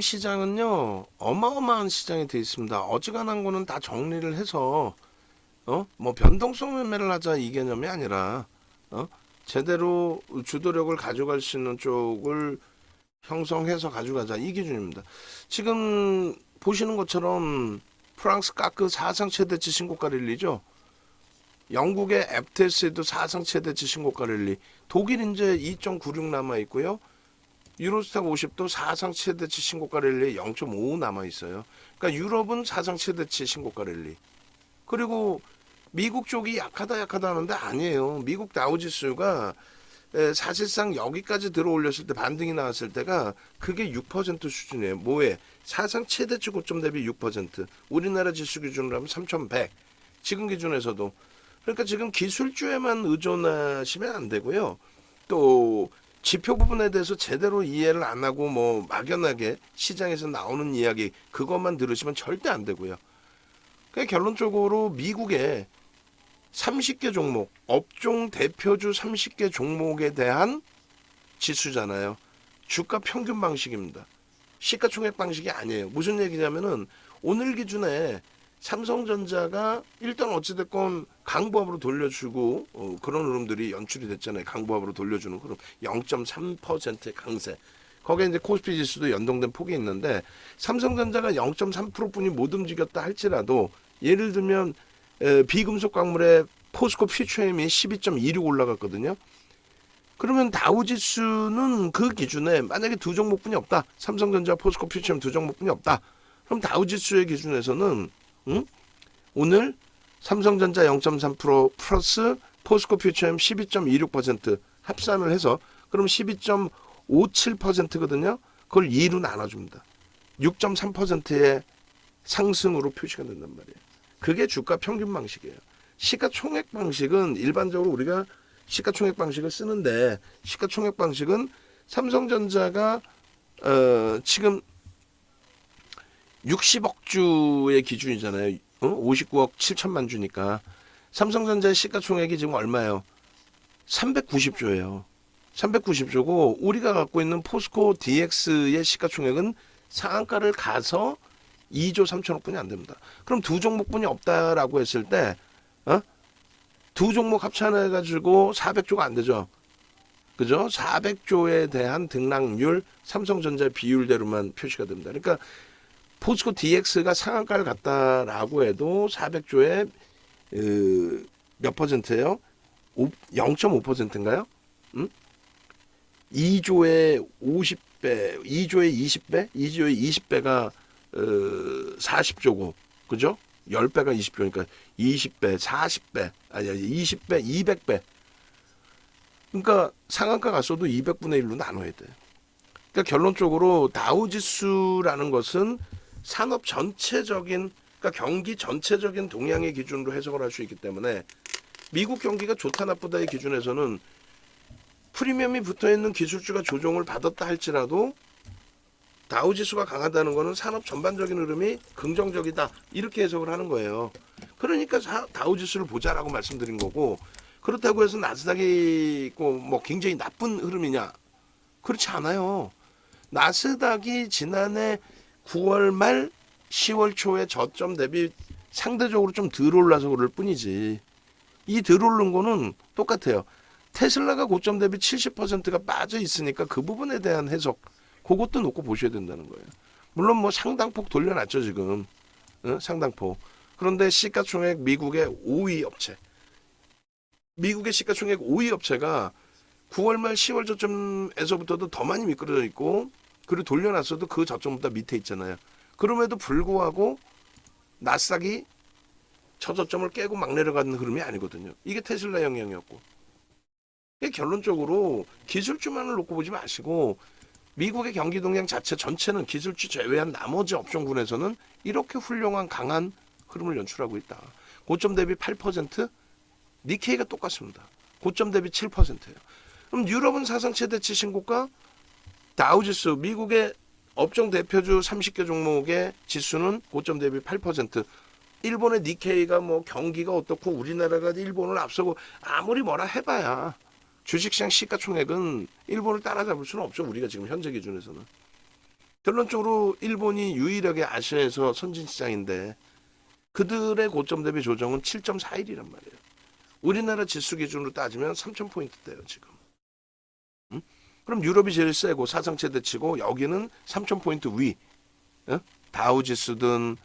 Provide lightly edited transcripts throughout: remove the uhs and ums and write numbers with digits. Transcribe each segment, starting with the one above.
시장은요, 어마어마한 시장이 되어 있습니다. 어지간한 거는 다 정리를 해서, 뭐 변동성 매매를 하자 이 개념이 아니라, 어, 제대로 주도력을 가져갈 수 있는 쪽을 형성해서 가져가자 이 기준입니다. 지금 보시는 것처럼 프랑스 까크 사상 최대치 신고가 랠리죠. 영국의 FTSE도 사상 최대치 신고가 랠리. 독일 이제 2.96 남아 있고요. 유로스탁 50도 사상 최대치 신고가 랠리에 0.5 남아 있어요. 그러니까 유럽은 사상 최대치 신고가 랠리. 그리고 미국 쪽이 약하다 하는데 아니에요. 미국 다우지수가 사실상 여기까지 들어올렸을 때 반등이 나왔을 때가 그게 6% 수준이에요. 뭐에? 사상 최대치 고점 대비 6%. 우리나라 지수 기준으로 하면 3,100. 지금 기준에서도. 그러니까 지금 기술주에만 의존하시면 안 되고요. 또 지표 부분에 대해서 제대로 이해를 안 하고 뭐 막연하게 시장에서 나오는 이야기 그것만 들으시면 절대 안 되고요. 그러니까 결론적으로 미국의 30개 종목, 업종 대표주 30개 종목에 대한 지수잖아요. 주가 평균 방식입니다. 시가총액 방식이 아니에요. 무슨 얘기냐면은 오늘 기준에 삼성전자가 일단 어찌됐건 강보합으로 돌려주고 그런 흐름들이 연출이 됐잖아요. 강보합으로 돌려주는 흐름 0.3%의 강세. 거기에 이제 코스피 지수도 연동된 폭이 있는데 삼성전자가 0.3%뿐이 못 움직였다 할지라도 예를 들면 비금속 광물의 포스코 퓨처엠이 12.26 올라갔거든요. 그러면 다우지수는 그 기준에 만약에 두 종목뿐이 없다. 삼성전자, 포스코 퓨처엠 두 종목뿐이 없다. 그럼 다우지수의 기준에서는 오늘 삼성전자 0.3% 플러스 포스코 퓨처엠 12.26% 합산을 해서 그럼 12.57%거든요. 그걸 2로 나눠줍니다. 6.3%의 상승으로 표시가 된단 말이에요. 그게 주가 평균 방식이에요. 시가총액 방식은 일반적으로 우리가 시가총액 방식을 쓰는데 시가총액 방식은 삼성전자가 지금 60억 주의 기준이잖아요. 59억 7천만 주니까 삼성전자의 시가총액이 지금 얼마예요? 390조예요. 390조고 우리가 갖고 있는 포스코 DX의 시가총액은 상한가를 가서 2조 3천억 분이 안 됩니다. 그럼 두 종목뿐이 없다라고 했을 때 두 종목 합쳐가지고 400조가 안 되죠. 그죠? 400조에 대한 등락률 삼성전자 비율대로만 표시가 됩니다. 그러니까 포스코 DX가 상한가를 갔다라고 해도 400조에 몇 퍼센트예요? 0.5%인가요? 2조에 50배, 2조에 20배, 2조에 20배가 40조고, 그죠? 10배가 20조니까 20배, 40배, 아니 20배, 200배. 그러니까 상한가 갔어도 200분의 1로 나눠야 돼. 그러니까 결론적으로 다우지수라는 것은 산업 전체적인 그러니까 경기 전체적인 동향의 기준으로 해석을 할 수 있기 때문에 미국 경기가 좋다 나쁘다의 기준에서는 프리미엄이 붙어있는 기술주가 조정을 받았다 할지라도 다우지수가 강하다는 것은 산업 전반적인 흐름이 긍정적이다 이렇게 해석을 하는 거예요. 그러니까 다우지수를 보자라고 말씀드린 거고 그렇다고 해서 나스닥이 뭐 굉장히 나쁜 흐름이냐? 그렇지 않아요. 나스닥이 지난해 9월 말 10월 초에 저점 대비 상대적으로 좀 덜 올라서 그럴 뿐이지. 이 덜 오른 거는 똑같아요. 테슬라가 고점 대비 70%가 빠져 있으니까 그 부분에 대한 해석 그것도 놓고 보셔야 된다는 거예요. 물론 뭐 상당폭 돌려놨죠 지금. 상당폭. 그런데 시가총액 미국의 5위 업체. 미국의 시가총액 5위 업체가 9월 말 10월 저점에서부터도 더 많이 미끄러져 있고 그리고 돌려놨어도 그 저점보다 밑에 있잖아요. 그럼에도 불구하고 나스닥이 저저점을 깨고 막 내려가는 흐름이 아니거든요. 이게 테슬라 영향이었고. 이게 결론적으로 기술주만을 놓고 보지 마시고 미국의 경기 동향 자체 전체는 기술주 제외한 나머지 업종군에서는 이렇게 훌륭한 강한 흐름을 연출하고 있다. 고점 대비 8%, 니케이가 똑같습니다. 고점 대비 7%예요. 그럼 유럽은 사상 최대치 신고가 다우지수 미국의 업종 대표주 30개 종목의 지수는 고점 대비 8%. 일본의 니케이가 뭐 경기가 어떻고 우리나라가 일본을 앞서고 아무리 뭐라 해봐야 주식시장 시가총액은 일본을 따라잡을 수는 없죠. 우리가 지금 현재 기준에서는. 결론적으로 일본이 유일하게 아시아에서 선진 시장인데 그들의 고점 대비 조정은 7.41이란 말이에요. 우리나라 지수 기준으로 따지면 3,000포인트대요 지금. 응? 그럼 유럽이 제일 세고 사상 최대치고 여기는 3,000포인트 위. 응? 다우 지수든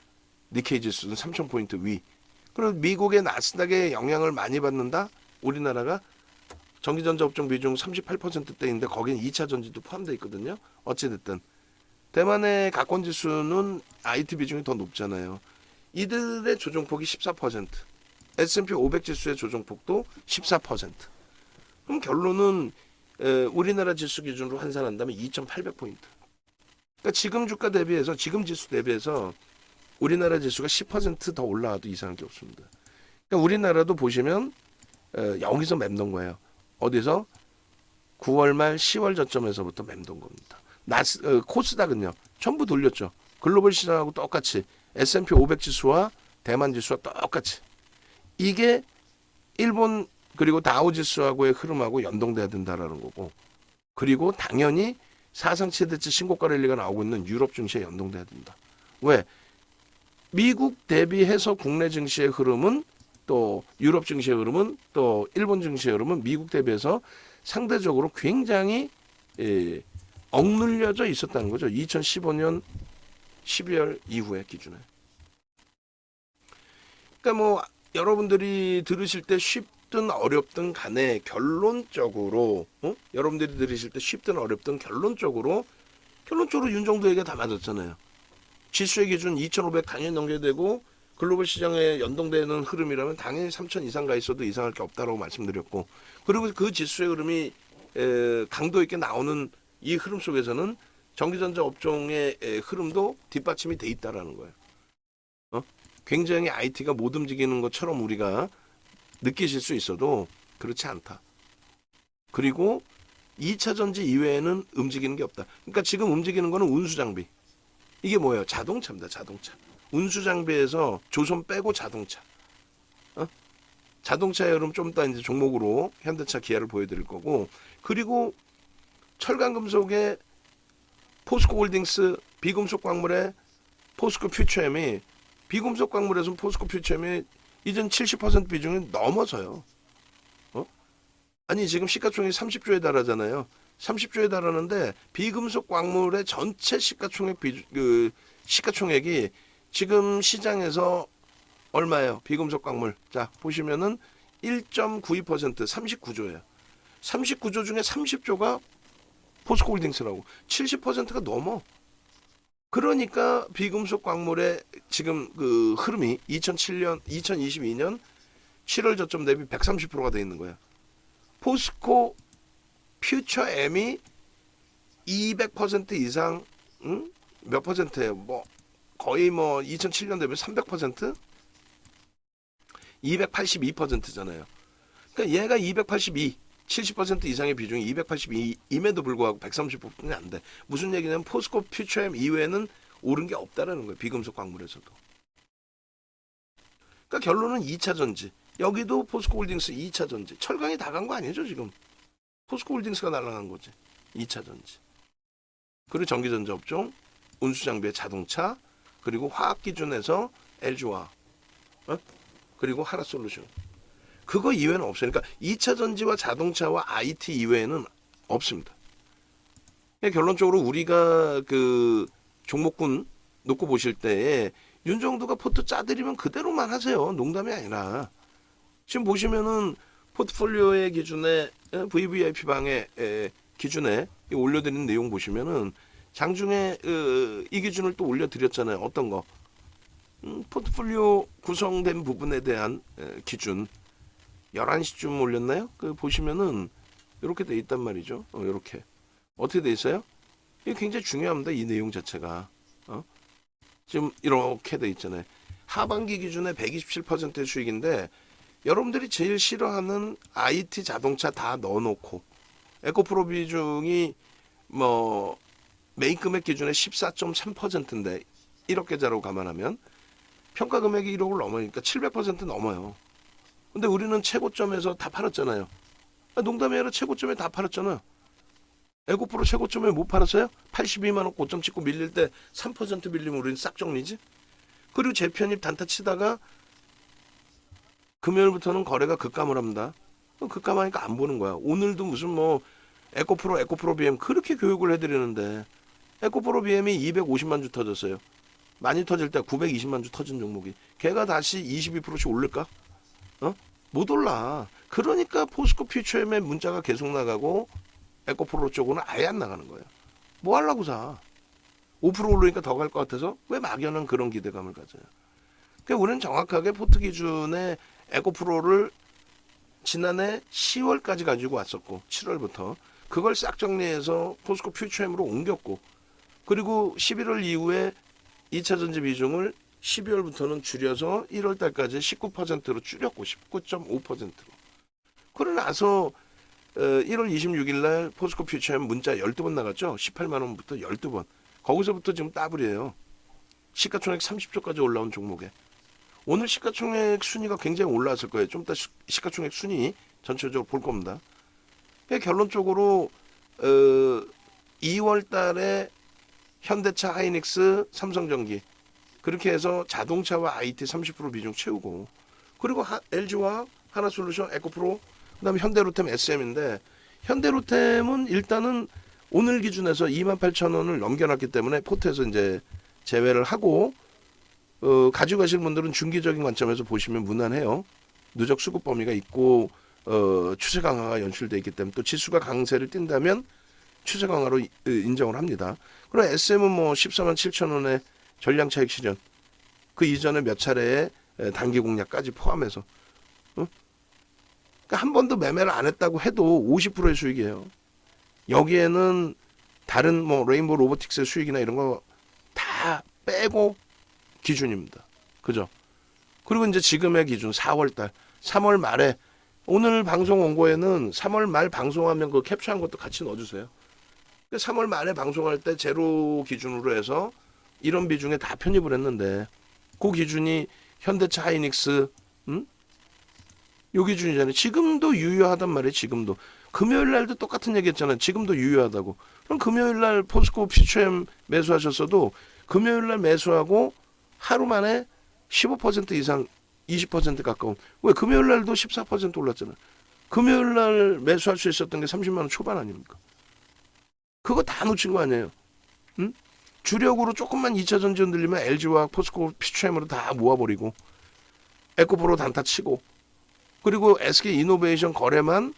니케이 지수든 3,000포인트 위. 그럼 미국의 나스닥에 영향을 많이 받는다? 우리나라가 전기전자 업종 비중 38%대인데 거긴 2차 전지도 포함되어 있거든요. 어찌됐든 대만의 가권 지수는 IT 비중이 더 높잖아요. 이들의 조정폭이 14%, S&P 500 지수의 조정폭도 14%. 그럼 결론은 우리나라 지수 기준으로 환산한다면 2,800포인트. 그러니까 지금 주가 대비해서 지금 지수 대비해서 우리나라 지수가 10%더 올라와도 이상한 게 없습니다. 그러니까 우리나라도 보시면 여기서 맴돈 거예요. 어디서? 9월 말 10월 저점에서부터 맴돈 겁니다. 코스닥은요. 전부 돌렸죠. 글로벌 시장하고 똑같이 S&P 500 지수와 대만 지수와 똑같이. 이게 일본 그리고 다우 지수하고의 흐름하고 연동돼야 된다라는 거고. 그리고 당연히 사상 최대치 신고가 랠리가 나오고 있는 유럽 증시에 연동돼야 된다. 왜? 미국 대비해서 국내 증시의 흐름은 또 유럽 증시의 흐름은 또 일본 증시의 흐름은 미국 대비해서 상대적으로 굉장히 억눌려져 있었다는 거죠. 2015년 12월 이후에 기준에. 그러니까 뭐 여러분들이 들으실 때 쉽든 어렵든 간에 결론적으로 여러분들이 들으실 때 쉽든 어렵든 결론적으로 윤정도에게 다 맞았잖아요. 지수의 기준 2,500 당연히 넘겨야 되고 글로벌 시장에 연동되는 흐름이라면 당연히 3,000 이상 가 있어도 이상할 게 없다라고 말씀드렸고 그리고 그 지수의 흐름이 강도 있게 나오는 이 흐름 속에서는 전기전자 업종의 흐름도 뒷받침이 돼 있다라는 거예요. 굉장히 IT가 못 움직이는 것처럼 우리가 느끼실 수 있어도 그렇지 않다. 그리고 2차 전지 이외에는 움직이는 게 없다. 그러니까 지금 움직이는 거는 운수장비. 이게 뭐예요? 자동차입니다. 자동차. 운수장비에서 조선 빼고 자동차. 자동차의 흐름 좀 이따 이제 종목으로 현대차, 기아를 보여드릴 거고 그리고 철강금속의 포스코홀딩스, 비금속 광물의 포스코 퓨처엠이 비금속 광물에서 포스코 퓨처엠이 이젠 70% 비중이 넘어서요. 아니 지금 시가총액이 30조에 달하잖아요. 30조에 달하는데 비금속 광물의 전체 시가총액이 지금 시장에서 얼마예요? 비금속 광물. 자, 보시면은 1.92% 39조예요. 39조 중에 30조가 포스코홀딩스라고. 70%가 넘어. 그러니까 비금속 광물의 지금 그 흐름이 2022년 7월 저점 대비 130%가 돼 있는 거야. 포스코 퓨처 M이 200% 이상, 몇 퍼센트예요? 뭐 거의 뭐 2007년 대비 300%? 282%잖아요. 그러니까 얘가 282, 70% 이상의 비중이 282임에도 불구하고 130%는 안 돼. 무슨 얘기냐면 포스코 퓨처엠 이외에는 오른 게 없다라는 거예요. 비금속 광물에서도. 그러니까 결론은 2차 전지. 여기도 포스코홀딩스 2차 전지. 철강이 다 간 거 아니죠 지금. 포스코홀딩스가 날아간 거지. 2차 전지. 그리고 전기전자 업종, 운수장비의 자동차, 그리고 화학 기준에서 LG화, 그리고 하나솔루션. 그거 이외에는 없어요. 그러니까 2차 전지와 자동차와 IT 이외에는 없습니다. 결론적으로 우리가 그 종목군 놓고 보실 때에 윤정도가 포트 짜드리면 그대로만 하세요. 농담이 아니라. 지금 보시면은 포트폴리오의 기준에 VVIP 방의 기준에 올려드리는 내용 보시면은 장중에 이 기준을 또 올려드렸잖아요. 어떤 거? 포트폴리오 구성된 부분에 대한 기준 11시쯤 올렸나요? 그 보시면은 이렇게 돼 있단 말이죠. 이렇게 어떻게 돼 있어요? 이게 굉장히 중요합니다. 이 내용 자체가 지금 이렇게 돼 있잖아요. 하반기 기준에 127%의 수익인데 여러분들이 제일 싫어하는 IT 자동차 다 넣어놓고 에코프로 비중이 뭐 메인 금액 기준에 14.3%인데 1억 계좌로 감안하면 평가 금액이 1억을 넘으니까 700% 넘어요. 근데 우리는 최고점에서 다 팔았잖아요. 농담이 아니라 최고점에 다 팔았잖아요. 에코프로 최고점에 못 팔았어요? 82만 원 고점 찍고 밀릴 때 3% 밀리면 우리는 싹 정리지. 그리고 재편입 단타 치다가 금요일부터는 거래가 급감을 합니다. 급감하니까 안 보는 거야. 오늘도 무슨 뭐 에코프로 BM 그렇게 교육을 해드리는데 에코프로 BM이 250만 주 터졌어요. 많이 터질 때 920만 주 터진 종목이 걔가 다시 22%씩 오를까? 못 올라. 그러니까 포스코 퓨처엠의 문자가 계속 나가고 에코프로 쪽은 아예 안 나가는 거예요. 뭐 하려고 사? 5% 오르니까 더 갈 것 같아서 왜 막연한 그런 기대감을 가져요. 그러니까 우리는 정확하게 포트 기준의 에코프로를 지난해 10월까지 가지고 왔었고 7월부터 그걸 싹 정리해서 포스코 퓨처엠으로 옮겼고 그리고 11월 이후에 2차전지 비중을 12월부터는 줄여서 1월 달까지 19%로 줄였고 19.5%로. 그러고 나서 1월 26일 날 포스코 퓨처엠 문자 12번 나갔죠. 18만 원부터 12번. 거기서부터 지금 따블이에요. 시가총액 30조까지 올라온 종목에. 오늘 시가총액 순위가 굉장히 올라왔을 거예요. 좀 이따 시가총액 순위 전체적으로 볼 겁니다. 결론적으로 2월 달에 현대차, 하이닉스, 삼성전기 그렇게 해서 자동차와 IT 30% 비중 채우고 그리고 LG화학, 하나솔루션, 에코프로 그다음에 현대로템 SM인데 현대로템은 일단은 오늘 기준에서 28,000원을 넘겨놨기 때문에 포트에서 이제 제외를 하고 가지고 가실 분들은 중기적인 관점에서 보시면 무난해요. 누적 수급 범위가 있고 추세 강화가 연출돼 있기 때문에 또 지수가 강세를 띈다면 추세 강화로 인정을 합니다. 그리고 SM은 뭐 14만 7천 원의 전량 차익 실현 그 이전에 몇 차례의 단기 공략까지 포함해서 그러니까 한 번도 매매를 안 했다고 해도 50%의 수익이에요. 여기에는 다른 뭐 레인보우 로보틱스의 수익이나 이런 거 다 빼고 기준입니다. 그죠? 그리고 이제 지금의 기준 4월달, 3월 말에 오늘 방송 원고에는 3월 말 방송하면 그 캡처한 것도 같이 넣어주세요. 3월 말에 방송할 때 제로 기준으로 해서 이런 비중에 다 편입을 했는데 그 기준이 현대차, 하이닉스, 요 기준이잖아요. 지금도 유효하단 말이에요. 지금도. 금요일 날도 똑같은 얘기 했잖아요. 지금도 유효하다고. 그럼 금요일 날 포스코 퓨처엠 매수하셨어도 금요일 날 매수하고 하루 만에 15% 이상 20% 가까운. 왜 금요일 날도 14% 올랐잖아요. 금요일 날 매수할 수 있었던 게 30만 원 초반 아닙니까? 그거 다 놓친 거 아니에요. 응? 주력으로 조금만 2차 전지 흔들리면 LG와 포스코 퓨처엠으로 다 모아버리고 에코프로 단타 치고 그리고 SK 이노베이션 거래만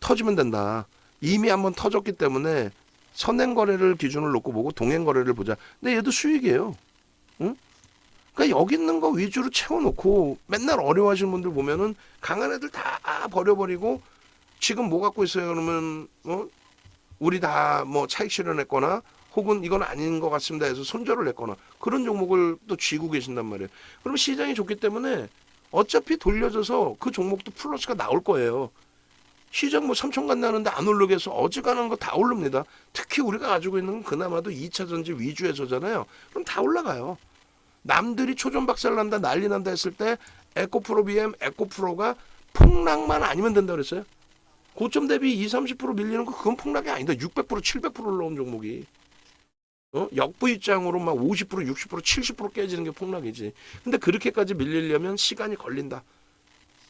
터지면 된다. 이미 한번 터졌기 때문에 선행 거래를 기준을 놓고 보고 동행 거래를 보자. 근데 얘도 수익이에요. 응? 그러니까 여기 있는 거 위주로 채워놓고 맨날 어려워하시는 분들 보면은 강한 애들 다 버려버리고 지금 뭐 갖고 있어요? 그러면 우리 다 뭐 차익 실현했거나 혹은 이건 아닌 것 같습니다 해서 손절을 했거나 그런 종목을 또 쥐고 계신단 말이에요. 그럼 시장이 좋기 때문에 어차피 돌려져서 그 종목도 플러스가 나올 거예요. 시장 뭐 3천 간다는데 안 오르게 해서 어지간한 거 다 오릅니다. 특히 우리가 가지고 있는 건 그나마도 2차 전지 위주에서잖아요. 그럼 다 올라가요. 남들이 초전 박살난다 난리 난다 했을 때 에코프로 BM, 에코프로가 폭락만 아니면 된다 그랬어요. 고점 대비 20-30% 밀리는 거 그건 폭락이 아니다. 600%, 700% 올라온 종목이. 역부입장으로 막 50%, 60%, 70% 깨지는 게 폭락이지. 근데 그렇게까지 밀리려면 시간이 걸린다.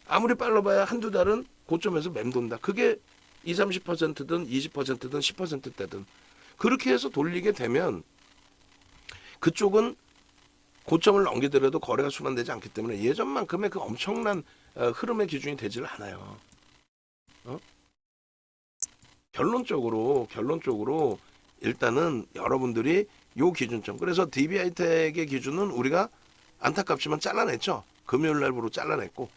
아무리 빨라봐야 한두 달은 고점에서 맴돈다. 그게 20-30%든 20%든 10%대든 그렇게 해서 돌리게 되면 그쪽은 고점을 넘기더라도 거래가 순환되지 않기 때문에 예전만큼의 그 엄청난 흐름의 기준이 되질 않아요. 결론적으로 일단은 여러분들이 요 기준점. 그래서 DB하이텍의 기준은 우리가 안타깝지만 잘라냈죠. 금요일 날부로 잘라냈고.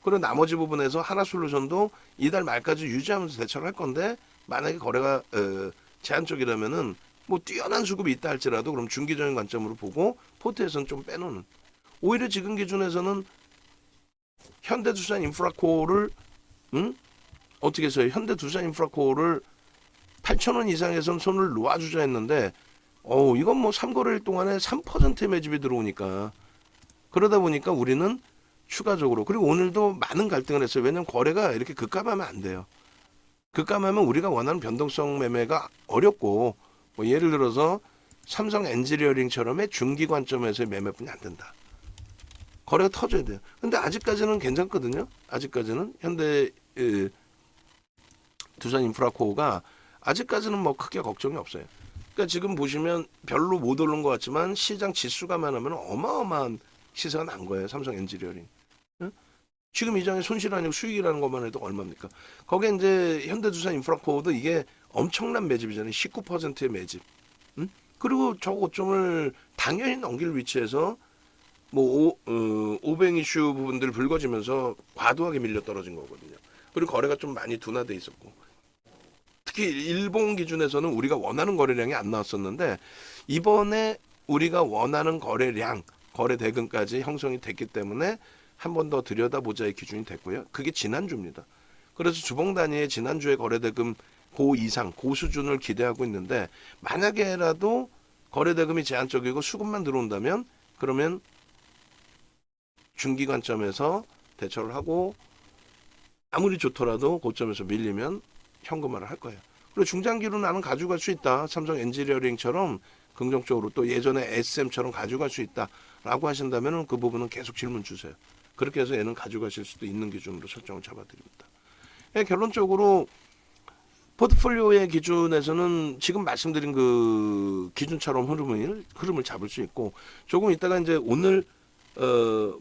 그리고 나머지 부분에서 하나솔루션도 이달 말까지 유지하면서 대처를 할 건데 만약에 거래가 제한 쪽이라면은 뭐 뛰어난 수급이 있다 할지라도 그럼 중기적인 관점으로 보고 포트에서는 좀 빼놓는. 오히려 지금 기준에서는 현대두산 인프라코어를 어떻게 해서요? 현대두산 인프라코어를 8,000원 이상에선 손을 놓아주자 했는데 이건 뭐 3거래일 동안에 3%의 매집이 들어오니까 그러다 보니까 우리는 추가적으로 그리고 오늘도 많은 갈등을 했어요. 왜냐하면 거래가 이렇게 급감하면 안 돼요. 급감하면 우리가 원하는 변동성 매매가 어렵고 뭐 예를 들어서 삼성 엔지니어링처럼의 중기 관점에서의 매매뿐이 안 된다. 거래가 터져야 돼요. 근데 아직까지는 괜찮거든요. 아직까지는 현대 두산 인프라코어가 아직까지는 뭐 크게 걱정이 없어요. 그러니까 지금 보시면 별로 못 오른 것 같지만 시장 지수가만 하면 어마어마한 시세가 난 거예요. 삼성 엔지니어링. 응? 지금 이 장에 손실 아니고 수익이라는 것만 해도 얼마입니까? 거기에 이제 현대두산 인프라코어도 이게 엄청난 매집이잖아요. 19%의 매집. 응? 그리고 저 고점을 당연히 넘길 위치에서 뭐 500 이슈 부분들 불거지면서 과도하게 밀려 떨어진 거거든요. 그리고 거래가 좀 많이 둔화돼 있었고 특히 일본 기준에서는 우리가 원하는 거래량이 안 나왔었는데 이번에 우리가 원하는 거래량, 거래 대금까지 형성이 됐기 때문에 한 번 더 들여다보자의 기준이 됐고요. 그게 지난주입니다. 그래서 주봉 단위의 지난주의 거래 대금 고 이상, 고 수준을 기대하고 있는데 만약에라도 거래 대금이 제한적이고 수급만 들어온다면 그러면 중기 관점에서 대처를 하고 아무리 좋더라도 고점에서 밀리면 현금화를 할 거예요. 그리고 중장기로 나는 가져갈 수 있다. 삼성 엔지니어링처럼 긍정적으로 또 예전에 SM처럼 가져갈 수 있다라고 하신다면 그 부분은 계속 질문 주세요. 그렇게 해서 얘는 가져가실 수도 있는 기준으로 설정을 잡아드립니다. 결론적으로 포트폴리오의 기준에서는 지금 말씀드린 그 기준처럼 흐름을 잡을 수 있고 조금 이따가 이제 오늘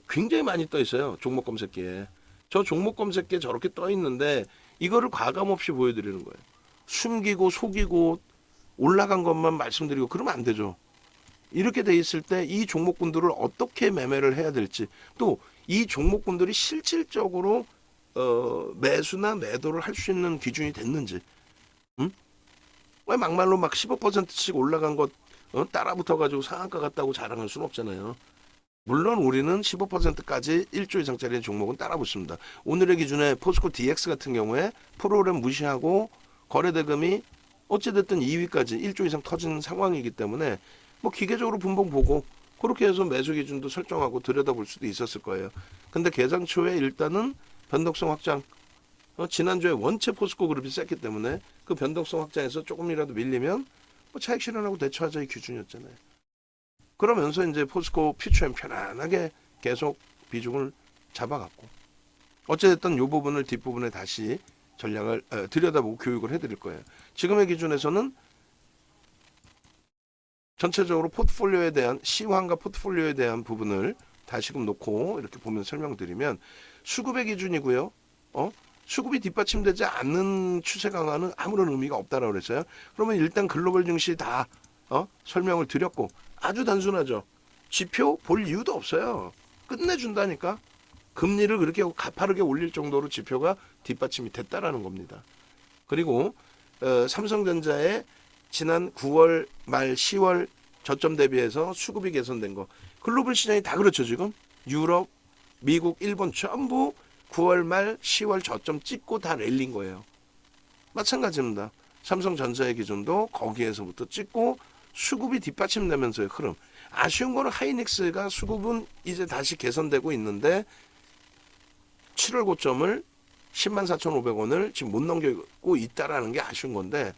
굉장히 많이 떠 있어요. 종목 검색기에. 저 종목 검색기에 저렇게 떠 있는데 이거를 과감 없이 보여드리는 거예요. 숨기고 속이고 올라간 것만 말씀드리고 그러면 안 되죠. 이렇게 돼 있을 때 이 종목군들을 어떻게 매매를 해야 될지 또 이 종목군들이 실질적으로 매수나 매도를 할 수 있는 기준이 됐는지 왜 막말로 막 15%씩 올라간 것 따라 붙어가지고 상한가 같다고 자랑할 수는 없잖아요. 물론 우리는 15%까지 1조 이상짜리 종목은 따라 붙습니다. 오늘의 기준에 포스코 DX 같은 경우에 프로그램 무시하고 거래대금이 어찌됐든 2위까지 1조 이상 터진 상황이기 때문에 뭐 기계적으로 분봉 보고 그렇게 해서 매수 기준도 설정하고 들여다볼 수도 있었을 거예요. 근데 개장 초에 일단은 변동성 확장 지난주에 원체 포스코 그룹이 셌기 때문에 그 변동성 확장에서 조금이라도 밀리면 뭐 차익 실현하고 대처하자의 기준이었잖아요. 그러면서 이제 포스코 퓨처엔 편안하게 계속 비중을 잡아갔고 어찌됐든 이 부분을 뒷부분에 다시 전략을 들여다보고 교육을 해드릴 거예요. 지금의 기준에서는 전체적으로 포트폴리오에 대한 시황과 포트폴리오에 대한 부분을 다시금 놓고 이렇게 보면 설명드리면 수급의 기준이고요. 수급이 뒷받침되지 않는 추세 강화는 아무런 의미가 없다라고 그랬어요. 그러면 일단 글로벌 증시 다 설명을 드렸고 아주 단순하죠. 지표 볼 이유도 없어요. 끝내준다니까. 금리를 그렇게 가파르게 올릴 정도로 지표가 뒷받침이 됐다라는 겁니다. 그리고 삼성전자의 지난 9월 말 10월 저점 대비해서 수급이 개선된 거. 글로벌 시장이 다 그렇죠 지금. 유럽, 미국, 일본 전부 9월 말 10월 저점 찍고 다 랠린 거예요. 마찬가지입니다. 삼성전자의 기준도 거기에서부터 찍고 수급이 뒷받침되면서의 흐름. 아쉬운 거는 하이닉스가 수급은 이제 다시 개선되고 있는데 7월 고점을 104,500원을 지금 못 넘기고 있다라는 게 아쉬운 건데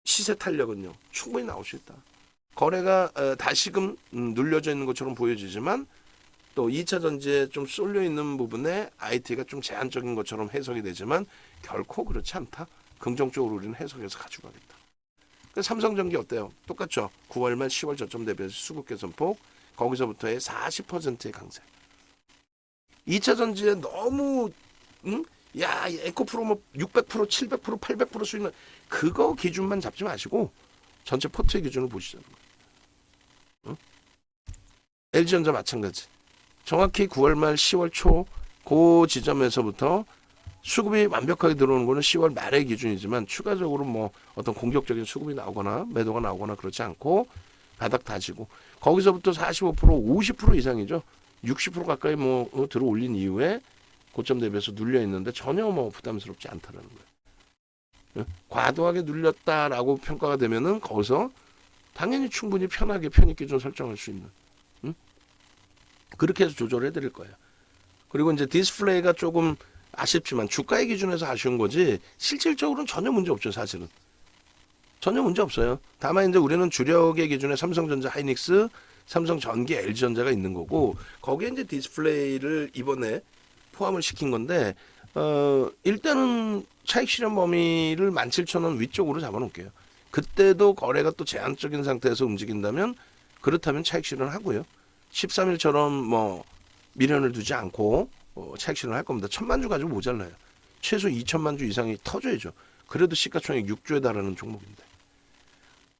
시세 탄력은요 충분히 나올 수 있다. 거래가 다시금 눌려져 있는 것처럼 보여지지만 또 2차 전지에 좀 쏠려 있는 부분에 IT가 좀 제한적인 것처럼 해석이 되지만 결코 그렇지 않다. 긍정적으로 우리는 해석해서 가져가겠다. 삼성전기 어때요? 똑같죠. 9월 말 10월 저점 대비해서 수급 개선폭 거기서부터의 40%의 강세. 2차 전지에 너무 야 에코프로 뭐 600%, 700%, 800% 수익은 그거 기준만 잡지 마시고 전체 포트의 기준을 보시자는 거예요. LG전자 마찬가지. 정확히 9월 말 10월 초 그 지점에서부터 수급이 완벽하게 들어오는 거는 10월 말의 기준이지만 추가적으로 뭐 어떤 공격적인 수급이 나오거나 매도가 나오거나 그렇지 않고 바닥 다지고 거기서부터 45%, 50% 이상이죠. 60% 가까이 뭐 들어 올린 이후에 고점 대비해서 눌려 있는데 전혀 뭐 부담스럽지 않다라는 거예요. 과도하게 눌렸다라고 평가가 되면은 거기서 당연히 충분히 편하게 편입 기준 설정할 수 있는 그렇게 해서 조절해 드릴 거예요. 그리고 이제 디스플레이가 조금 아쉽지만 주가의 기준에서 아쉬운 거지 실질적으로는 전혀 문제 없죠. 사실은 전혀 문제 없어요. 다만 이제 우리는 주력의 기준에 삼성전자, 하이닉스, 삼성전기, LG전자가 있는 거고 거기에 이제 디스플레이를 이번에 포함을 시킨 건데 일단은 차익 실현 범위를 17,000원 위쪽으로 잡아놓을게요. 그때도 거래가 또 제한적인 상태에서 움직인다면 그렇다면 차익 실현을 하고요. 13일처럼 뭐 미련을 두지 않고 차익 실현을 할 겁니다. 1,000만 주 가지고 모자라요. 최소 2,000만 주 이상이 터져야죠. 그래도 시가총액 6조에 달하는 종목인데.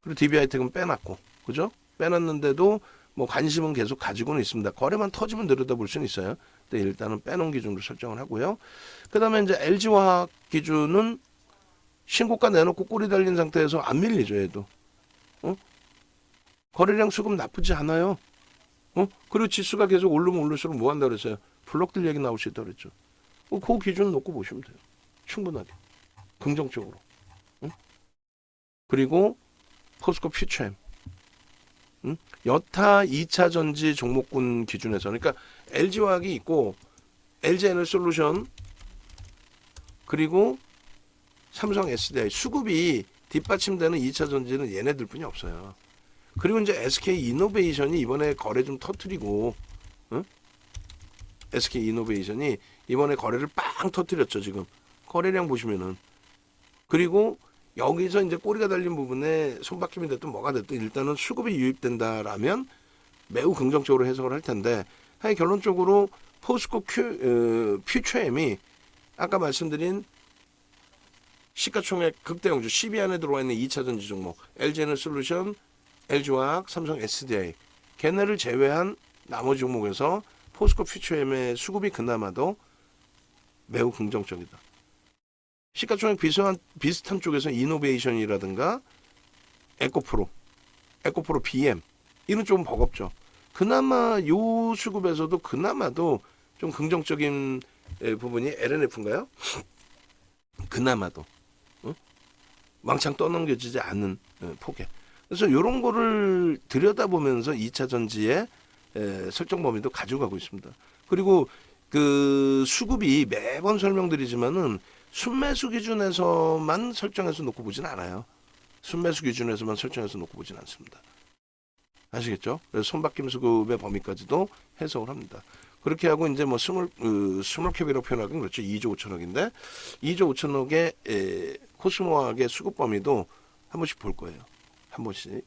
그리고 DB하이텍은 빼놨고, 그죠? 빼놨는데도 뭐 관심은 계속 가지고는 있습니다. 거래만 터지면 들여다볼 수는 있어요. 근데 일단은 빼놓은 기준으로 설정을 하고요. 그다음에 이제 LG화학 기준은 신고가 내놓고 꼬리 달린 상태에서 안 밀리죠, 얘도. 거래량 수급 나쁘지 않아요. 그리고 지수가 계속 오르면 오를수록 뭐 한다 그랬어요? 블록들 얘기 나올 수 있다 그랬죠. 그 기준 놓고 보시면 돼요. 충분하게. 긍정적으로. 그리고 포스코 퓨처엠. 여타 2차 전지 종목군 기준에서 그러니까 LG화학이 있고 LG에너솔루션 그리고 삼성 SDI 수급이 뒷받침되는 2차 전지는 얘네들뿐이 없어요. 그리고 이제 SK 이노베이션이 이번에 거래 좀 터트리고 SK 이노베이션이 이번에 거래를 빵 터트렸죠. 지금 거래량 보시면은. 그리고 여기서 이제 꼬리가 달린 부분에 손바뀜이 됐든 뭐가 됐든 일단은 수급이 유입된다라면 매우 긍정적으로 해석을 할 텐데 결론적으로 포스코 퓨처엠이 아까 말씀드린 시가총액 극대형주 10위 안에 들어와 있는 2차 전지 종목 LG에너솔루션, LG화학, 삼성 SDI 걔네를 제외한 나머지 종목에서 포스코 퓨처엠의 수급이 그나마도 매우 긍정적이다. 시가총액 비슷한 쪽에서 이노베이션이라든가 에코프로 BM 이런 쪽은 버겁죠. 그나마 요 수급에서도 그나마도 좀 긍정적인 부분이 LNF인가요? 그나마도 왕창 떠넘겨지지 않는 폭에. 그래서 이런 거를 들여다보면서 2차 전지의 설정 범위도 가져가고 있습니다. 그리고 그 수급이 매번 설명드리지만은 순매수 기준에서만 설정해서 놓고 보진 않아요. 순매수 기준에서만 설정해서 놓고 보진 않습니다. 아시겠죠? 그래서 손바뀜 수급의 범위까지도 해석을 합니다. 그렇게 하고 이제 뭐 스몰캡이라고 표현하긴 그렇죠. 2조 5천억인데 2조 5천억의 코스모학의 수급 범위도 한 번씩 볼 거예요. 한 번씩.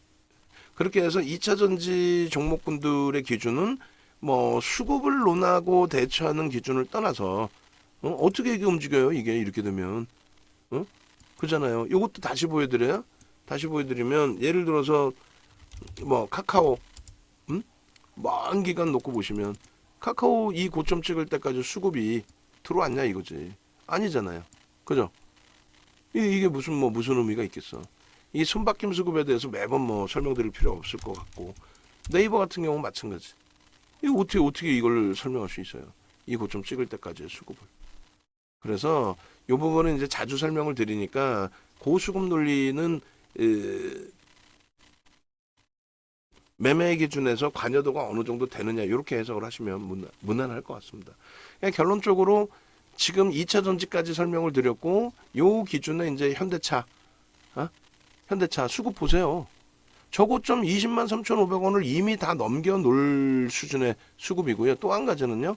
그렇게 해서 2차 전지 종목군들의 기준은 뭐 수급을 논하고 대처하는 기준을 떠나서 어떻게 이게 움직여요? 이게 이렇게 되면 그잖아요. 이것도 다시 보여드려요. 다시 보여드리면 예를 들어서 뭐 카카오 먼 기간 놓고 보시면 카카오 이 고점 찍을 때까지 수급이 들어왔냐 이거지. 아니잖아요. 그죠? 이게 무슨 의미가 있겠어. 이 손바뀜 수급에 대해서 매번 뭐 설명드릴 필요 없을 것 같고 네이버 같은 경우는 마찬가지. 이거 어떻게 이걸 설명할 수 있어요? 이 고점 찍을 때까지의 수급을. 그래서 이 부분은 이제 자주 설명을 드리니까 고수급 논리는 매매 기준에서 관여도가 어느 정도 되느냐 이렇게 해석을 하시면 무난할 것 같습니다. 그러니까 결론적으로 지금 2차 전지까지 설명을 드렸고 요 기준에 이제 현대차 수급 보세요. 저고점 20만 3,500원을 이미 다 넘겨 놓을 수준의 수급이고요. 또 한 가지는요.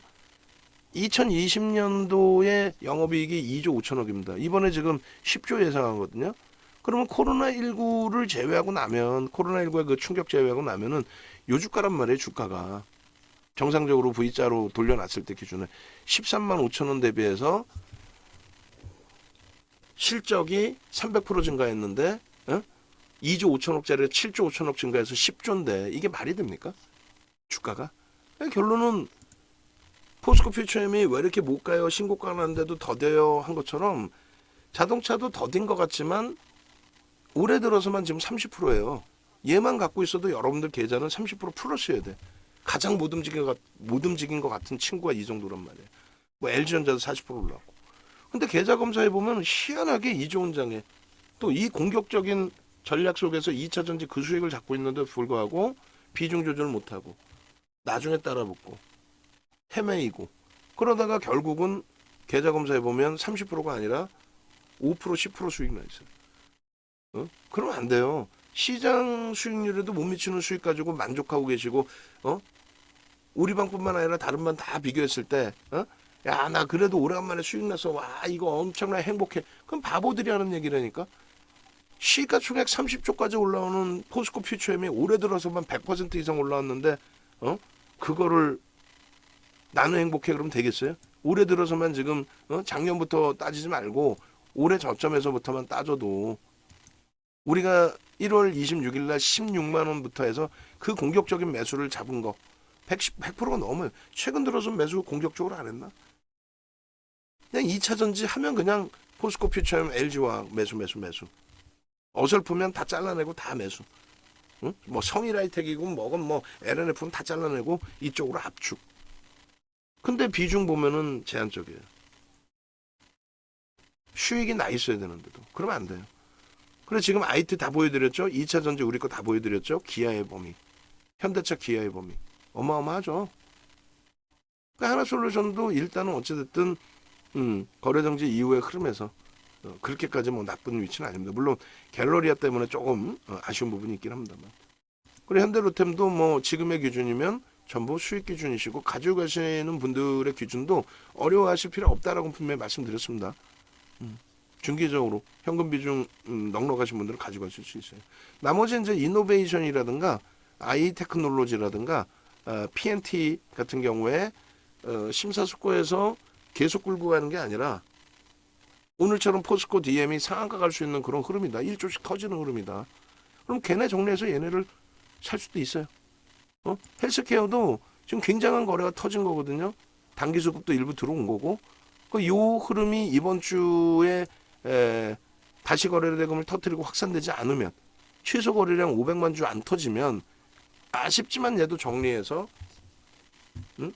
2020년도에 영업이익이 2조 5천억입니다. 이번에 지금 10조 예상하거든요. 그러면 코로나19를 제외하고 나면 코로나19의 그 충격 제외하고 나면은 요 주가란 말이에요. 주가가 정상적으로 V자로 돌려놨을 때 기준에 13만 5천 원 대비해서 실적이 300% 증가했는데 2조 5천억짜리 7조 5천억 증가해서 10조인데 이게 말이 됩니까? 주가가? 결론은 포스코 퓨처엠이 왜 이렇게 못 가요? 신고가 나는데도 더뎌요 한 것처럼 자동차도 더딘 것 같지만 올해 들어서만 지금 30%예요. 얘만 갖고 있어도 여러분들 계좌는 30% 플러스여야 돼. 가장 못 움직인 것 같은 친구가 이 정도란 말이에요. 뭐 LG전자도 40% 올랐고. 근데 계좌 검사해 보면 희한하게 이조원 장에 또 이 공격적인 전략 속에서 2차 전지 그 수익을 잡고 있는데 불구하고 비중 조절을 못하고 나중에 따라붙고 헤매이고 그러다가 결국은 계좌 검사해 보면 30%가 아니라 5% 10% 수익 나 있어요. 그러면 안 돼요. 시장 수익률에도 못 미치는 수익 가지고 만족하고 계시고, 우리 방뿐만 아니라 다른 반 다 비교했을 때, 야, 나 그래도 오래간만에 수익 났어. 와, 이거 엄청나게 행복해. 그럼 바보들이 하는 얘기라니까. 시가총액 30조까지 올라오는 포스코 퓨처엠이 올해 들어서만 100% 이상 올라왔는데, 그거를 나는 행복해 그러면 되겠어요? 올해 들어서만 지금 작년부터 따지지 말고 올해 저점에서부터만 따져도 우리가 1월 26일 날 16만 원부터 해서 그 공격적인 매수를 잡은 거 100%가 넘어요. 최근 들어서 매수 공격적으로 안 했나? 그냥 2차 전지 하면 그냥 포스코 퓨처엠 LG와 매수. 어설프면 다 잘라내고 다 매수. 뭐 성일하이텍이고 뭐건 뭐 LNF는 다 잘라내고 이쪽으로 압축. 근데 비중 보면은 제한적이에요. 수익이 나 있어야 되는데도. 그러면 안 돼요. 그래 지금 IT 다 보여드렸죠. 2차 전지 우리 거 다 보여드렸죠. 기아의 범위. 현대차 기아의 범위. 어마어마하죠. 그러니까 하나솔루션도 일단은 어찌됐든 거래정지 이후의 흐름에서 그렇게까지 뭐 나쁜 위치는 아닙니다. 물론 갤러리아 때문에 조금 아쉬운 부분이 있긴 합니다만. 그리고 현대로템도 뭐 지금의 기준이면 전부 수익 기준이시고 가지고 가시는 분들의 기준도 어려워하실 필요 없다라고 분명히 말씀드렸습니다. 중기적으로 현금 비중 넉넉하신 분들은 가지고 가실 수 있어요. 나머지 이제 이노베이션이라든가 아이 테크놀로지라든가 PNT 같은 경우에 심사숙고해서 계속 끌고 가는 게 아니라 오늘처럼 포스코 DM이 상한가 갈 수 있는 그런 흐름이다. 1조씩 터지는 흐름이다. 그럼 걔네 정리해서 얘네를 살 수도 있어요. 헬스케어도 지금 굉장한 거래가 터진 거거든요. 단기 수급도 일부 들어온 거고 요 흐름이 이번 주에 다시 거래 대금을 터뜨리고 확산되지 않으면 최소 거래량 500만 주 안 터지면 아쉽지만 얘도 정리해서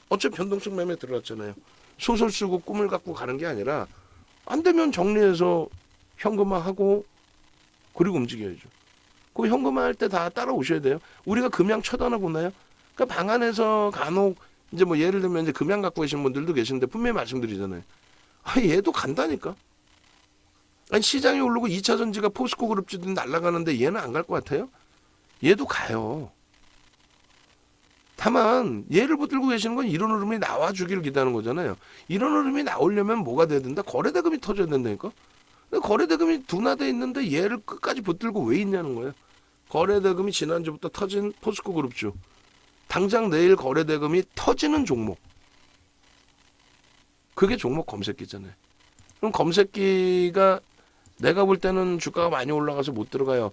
어차피 변동성 매매 들어갔잖아요. 소설 쓰고 꿈을 갖고 가는 게 아니라 안 되면 정리해서 현금화하고 그리고 움직여야죠. 그 현금화 할 때 다 따라오셔야 돼요. 우리가 금양 쳐다나 보나요? 그러니까 방 안에서 간혹 이제 뭐 예를 들면 이제 금양 갖고 계신 분들도 계신데 분명히 말씀드리잖아요. 얘도 간다니까. 아니 시장이 오르고 2차 전지가 포스코 그룹주들 날아가는데 얘는 안 갈 것 같아요? 얘도 가요. 다만 얘를 붙들고 계시는 건 이런 흐름이 나와주기를 기대하는 거잖아요. 이런 흐름이 나오려면 뭐가 돼야 된다? 거래대금이 터져야 된다니까. 거래대금이 둔화돼 있는데 얘를 끝까지 붙들고 왜 있냐는 거예요. 거래대금이 지난주부터 터진 포스코 그룹주. 당장 내일 거래대금이 터지는 종목. 그게 종목 검색기잖아요. 그럼 검색기가 내가 볼 때는 주가가 많이 올라가서 못 들어가요.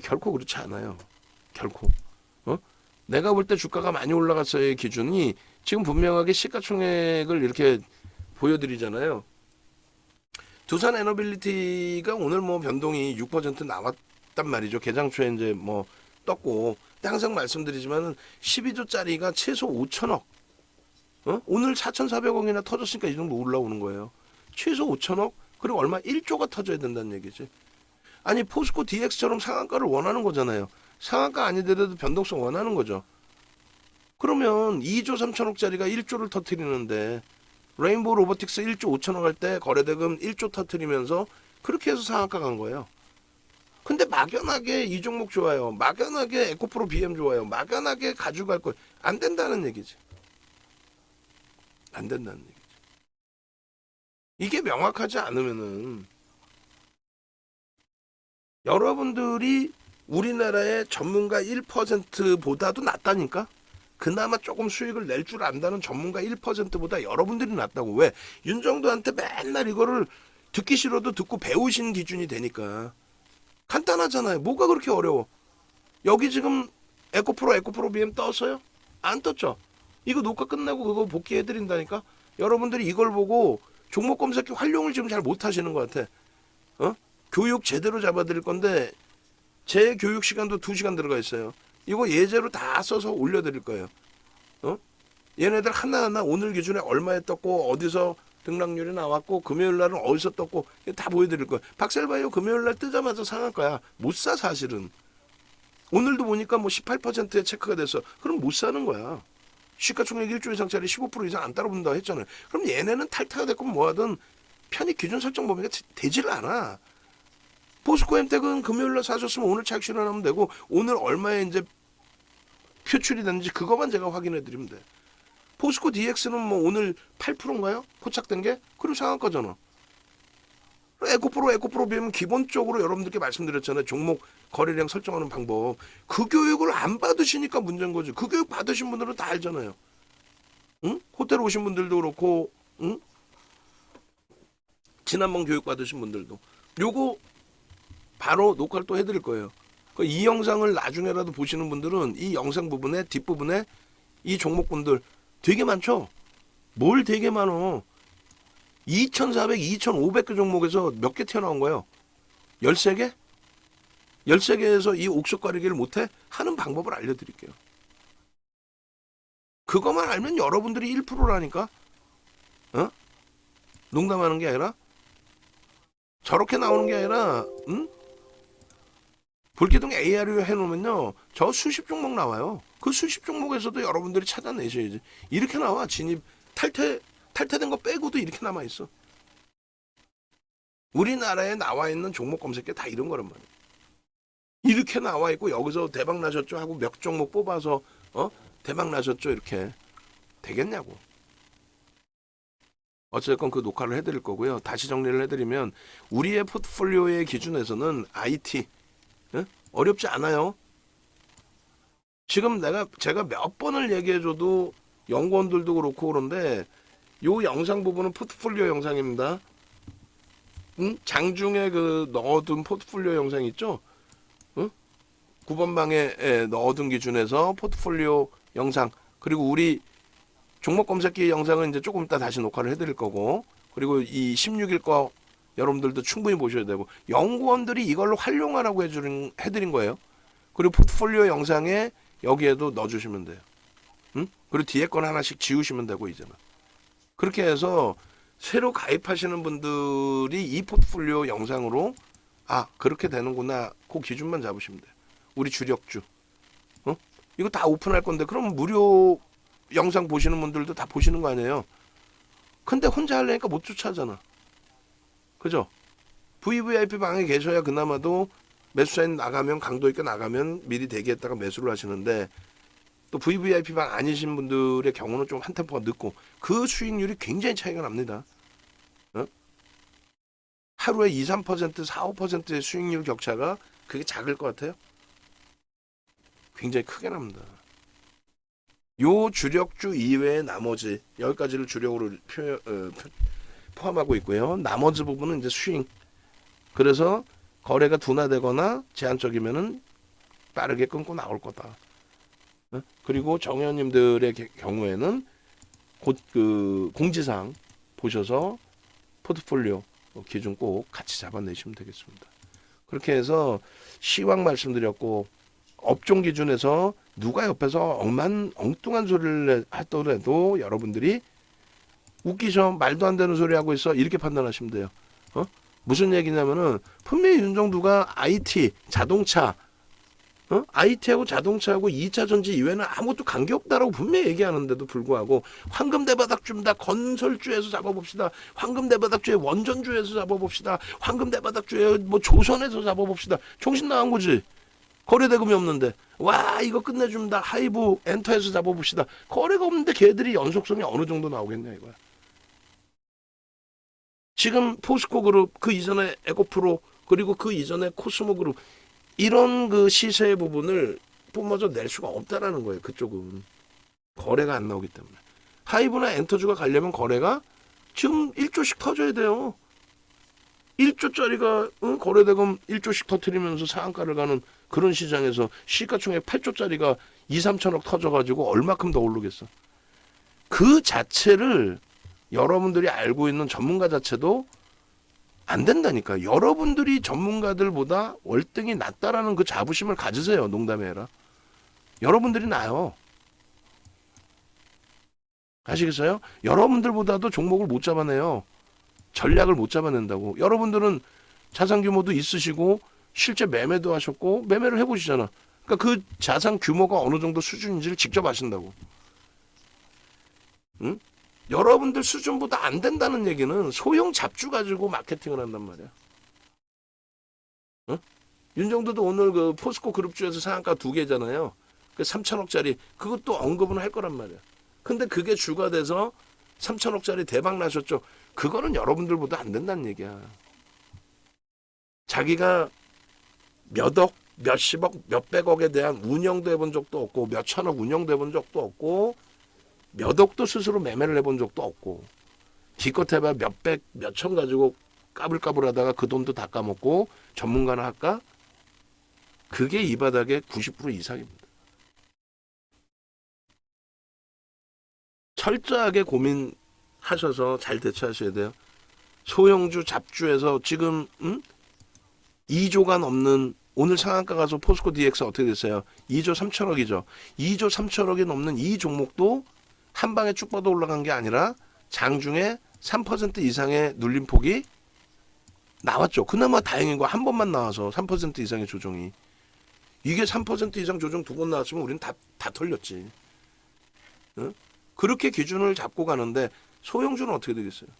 결코 그렇지 않아요. 결코. 내가 볼 때 주가가 많이 올라갔어의 기준이 지금 분명하게 시가총액을 이렇게 보여드리잖아요. 두산 에너빌리티가 오늘 뭐 변동이 6% 나왔단 말이죠. 개장초에 이제 뭐 떴고. 항상 말씀드리지만은 12조짜리가 최소 5천억. 오늘 4,400억이나 터졌으니까 이 정도 올라오는 거예요. 최소 5천억? 그리고 얼마? 1조가 터져야 된다는 얘기지. 아니 포스코 DX처럼 상한가를 원하는 거잖아요. 상한가 아니더라도 변동성 원하는 거죠. 그러면 2조 3천억짜리가 1조를 터뜨리는데 레인보우 로보틱스 1조 5천억 할 때 거래대금 1조 터뜨리면서 그렇게 해서 상한가 간 거예요. 근데 막연하게 이 종목 좋아요. 막연하게 에코프로 BM 좋아요. 막연하게 가져갈 거 안 된다는 얘기지. 안 된다는 얘기지. 이게 명확하지 않으면은 여러분들이 우리나라의 전문가 1%보다도 낫다니까? 그나마 조금 수익을 낼 줄 안다는 전문가 1%보다 여러분들이 낫다고. 왜? 윤정도한테 맨날 이거를 듣기 싫어도 듣고 배우신 기준이 되니까. 간단하잖아요. 뭐가 그렇게 어려워? 여기 지금 에코프로 BM 떴어요? 안 떴죠? 이거 녹화 끝나고 그거 복귀해드린다니까? 여러분들이 이걸 보고 종목 검색기 활용을 지금 잘 못하시는 것 같아. 교육 제대로 잡아드릴 건데 제 교육 시간도 2시간 들어가 있어요. 이거 예제로 다 써서 올려드릴 거예요. 얘네들 하나하나 오늘 기준에 얼마에 떴고 어디서 등락률이 나왔고 금요일 날은 어디서 떴고 다 보여드릴 거예요. 박셀바이오 금요일 날 뜨자마자 상한가야. 못 사 사실은. 오늘도 보니까 뭐 18%에 체크가 됐어. 그럼 못 사는 거야. 시가총액 1조 이상짜리 15% 이상 안 따라붙는다 했잖아요. 그럼 얘네는 탈퇴가 됐건 뭐하든 편익 기준 설정 범위가 되질 않아. 포스코 엠텍은 금요일날 사셨으면 오늘 차익 실현하면 되고 오늘 얼마에 이제 표출이 됐는지 그것만 제가 확인해 드리면 돼. 포스코 DX는 뭐 오늘 8%인가요? 포착된 게? 그리고 상한가잖아. 에코프로 비하면 기본적으로 여러분들께 말씀드렸잖아요. 종목 거래량 설정하는 방법. 그 교육을 안 받으시니까 문제인 거지. 그 교육 받으신 분들은 다 알잖아요. 응? 호텔 오신 분들도 그렇고, 응? 지난번 교육 받으신 분들도. 요거 바로 녹화를 또 해드릴 거예요. 이 영상을 나중에라도 보시는 분들은 이 영상 부분에 뒷부분에 이 종목분들 되게 많죠? 뭘 되게 많어? 2,400, 2,500개 종목에서 몇 개 튀어나온 거예요? 13개? 13개에서 이 옥석 가리기를 못해? 하는 방법을 알려드릴게요. 그것만 알면 여러분들이 1%라니까? 어? 농담하는 게 아니라? 저렇게 나오는 게 아니라, 응? 볼기둥 ARU 해놓으면요, 저 수십 종목 나와요. 그 수십 종목에서도 여러분들이 찾아내셔야지. 이렇게 나와. 진입, 탈퇴된 거 빼고도 이렇게 남아있어. 우리나라에 나와 있는 종목 검색계 다 이런 거란 말이야. 이렇게 나와 있고 여기서 대박 나셨죠 하고 몇 종목 뽑아서 대박 나셨죠 이렇게 되겠냐고. 어쨌건 그 녹화를 해드릴 거고요. 다시 정리를 해드리면 우리의 포트폴리오의 기준에서는 IT 어렵지 않아요. 지금 제가 몇 번을 얘기해줘도 연구원들도 그렇고 그런데 요 영상 부분은 포트폴리오 영상입니다. 장중에 그 넣어둔 포트폴리오 영상 있죠? 9번 방에 넣어둔 기준에서 포트폴리오 영상 그리고 우리 종목 검색기 영상은 이제 조금 이따 다시 녹화를 해드릴 거고 그리고 이 16일 거 여러분들도 충분히 보셔야 되고 연구원들이 이걸로 활용하라고 해드린 거예요. 그리고 포트폴리오 영상에 여기에도 넣어주시면 돼요. 그리고 뒤에 건 하나씩 지우시면 되고 이제는. 그렇게 해서 새로 가입하시는 분들이 이 포트폴리오 영상으로 그렇게 되는구나 그 기준만 잡으시면 돼요. 우리 주력주 이거 다 오픈할 건데 그럼 무료 영상 보시는 분들도 다 보시는 거 아니에요. 근데 혼자 하려니까 못 쫓아하잖아. 그죠? VVIP 방에 계셔야 그나마도 매수사인 나가면 강도 있게 나가면 미리 대기했다가 매수를 하시는데 또 VVIP 방 아니신 분들의 경우는 좀 한 템포가 늦고 그 수익률이 굉장히 차이가 납니다. 하루에 2, 3%, 4, 5%의 수익률 격차가 그게 작을 것 같아요? 굉장히 크게 납니다. 요 주력주 이외의 나머지 10가지를 주력으로 포함하고 있고요. 나머지 부분은 이제 스윙. 그래서 거래가 둔화되거나 제한적이면은 빠르게 끊고 나올 거다. 그리고 정회원님들의 경우에는 곧 그 공지사항 보셔서 포트폴리오 기준 꼭 같이 잡아내시면 되겠습니다. 그렇게 해서 시황 말씀드렸고 업종 기준에서 누가 옆에서 엉뚱한 소리를 하더라도 여러분들이 웃기셔 말도 안 되는 소리 하고 있어 이렇게 판단하시면 돼요. 무슨 얘기냐면은 분명히 윤정두가 IT 자동차 IT하고 자동차하고 2차 전지 이외에는 아무것도 관계없다라고 분명히 얘기하는데도 불구하고 황금대바닥주입니다. 건설주에서 잡아봅시다. 황금대바닥주의 원전주에서 잡아봅시다. 황금대바닥주의 뭐 조선에서 잡아봅시다. 정신 나간 거지. 거래대금이 없는데 와 이거 끝내줍니다. 하이브 엔터에서 잡아봅시다. 거래가 없는데 걔들이 연속성이 어느 정도 나오겠냐 이거야. 지금 포스코 그룹 그 이전에 에코프로 그리고 그 이전에 코스모 그룹 이런 그 시세의 부분을 뿜어져 낼 수가 없다라는 거예요. 그쪽은 거래가 안 나오기 때문에 하이브나 엔터주가 가려면 거래가 지금 1조씩 터져야 돼요. 1조짜리가 거래대금 1조씩 터트리면서 상한가를 가는 그런 시장에서 시가총액 8조짜리가 2, 3천억 터져가지고 얼마큼 더 오르겠어. 그 자체를 여러분들이 알고 있는 전문가 자체도 안 된다니까. 여러분들이 전문가들보다 월등히 낫다라는 그 자부심을 가지세요. 농담이 아니라. 여러분들이 나요. 아시겠어요? 여러분들보다도 종목을 못 잡아내요. 전략을 못 잡아낸다고. 여러분들은 자산 규모도 있으시고 실제 매매도 하셨고 매매를 해보시잖아. 그러니까 그 자산 규모가 어느 정도 수준인지를 직접 아신다고. 응? 여러분들 수준보다 안 된다는 얘기는 소형 잡주 가지고 마케팅을 한단 말이야. 응? 윤정도도 오늘 그 포스코 그룹주에서 상한가 2개잖아요. 그 3천억짜리 그것도 언급은 할 거란 말이야. 근데 그게 주가 돼서 3천억짜리 대박 나셨죠. 그거는 여러분들보다 안 된다는 얘기야. 자기가 몇 억, 몇십억, 몇백억에 대한 운영도 해본 적도 없고 몇천억 운영도 해본 적도 없고 몇 억도 스스로 매매를 해본 적도 없고 기껏 해봐 몇백, 몇천 가지고 까불까불하다가 그 돈도 다 까먹고 전문가나 할까? 그게 이 바닥의 90% 이상입니다. 철저하게 고민하셔서 잘 대처하셔야 돼요. 소형주 잡주에서 지금 2조가 넘는 오늘 상한가 가서 포스코 DX 어떻게 됐어요? 2조 3천억이죠. 2조 3천억이 넘는 이 종목도 한 방에 쭉 뻗어 올라간 게 아니라 장중에 3% 이상의 눌림폭이 나왔죠. 그나마 다행인 거 한 번만 나와서 3% 이상의 조정이. 이게 3% 이상 조정 2번 나왔으면 우리는 다 털렸지. 응? 그렇게 기준을 잡고 가는데 소형주는 어떻게 되겠어요?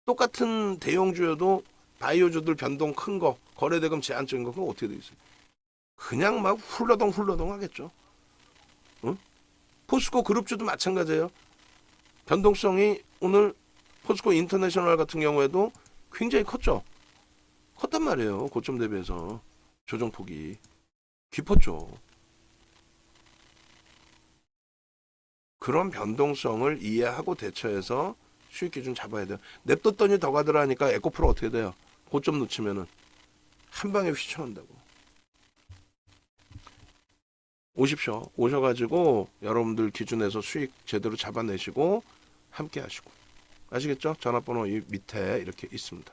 똑같은 대형주여도 바이오주들 변동 큰 거, 거래대금 제한적인 거, 그거 어떻게 되겠어요? 그냥 막 훌러덩 하겠죠. 응? 포스코 그룹주도 마찬가지예요. 변동성이 오늘 포스코 인터내셔널 같은 경우에도 굉장히 컸죠. 컸단 말이에요. 고점 대비해서 조정폭이 깊었죠. 그런 변동성을 이해하고 대처해서 수익 기준 잡아야 돼요. 냅뒀더니 더 가더라니까 에코프로 어떻게 돼요? 고점 놓치면은 한 방에 휘청한다고. 오십시오. 오셔가지고 여러분들 기준에서 수익 제대로 잡아내시고 함께 하시고. 아시겠죠? 전화번호 이 밑에 이렇게 있습니다.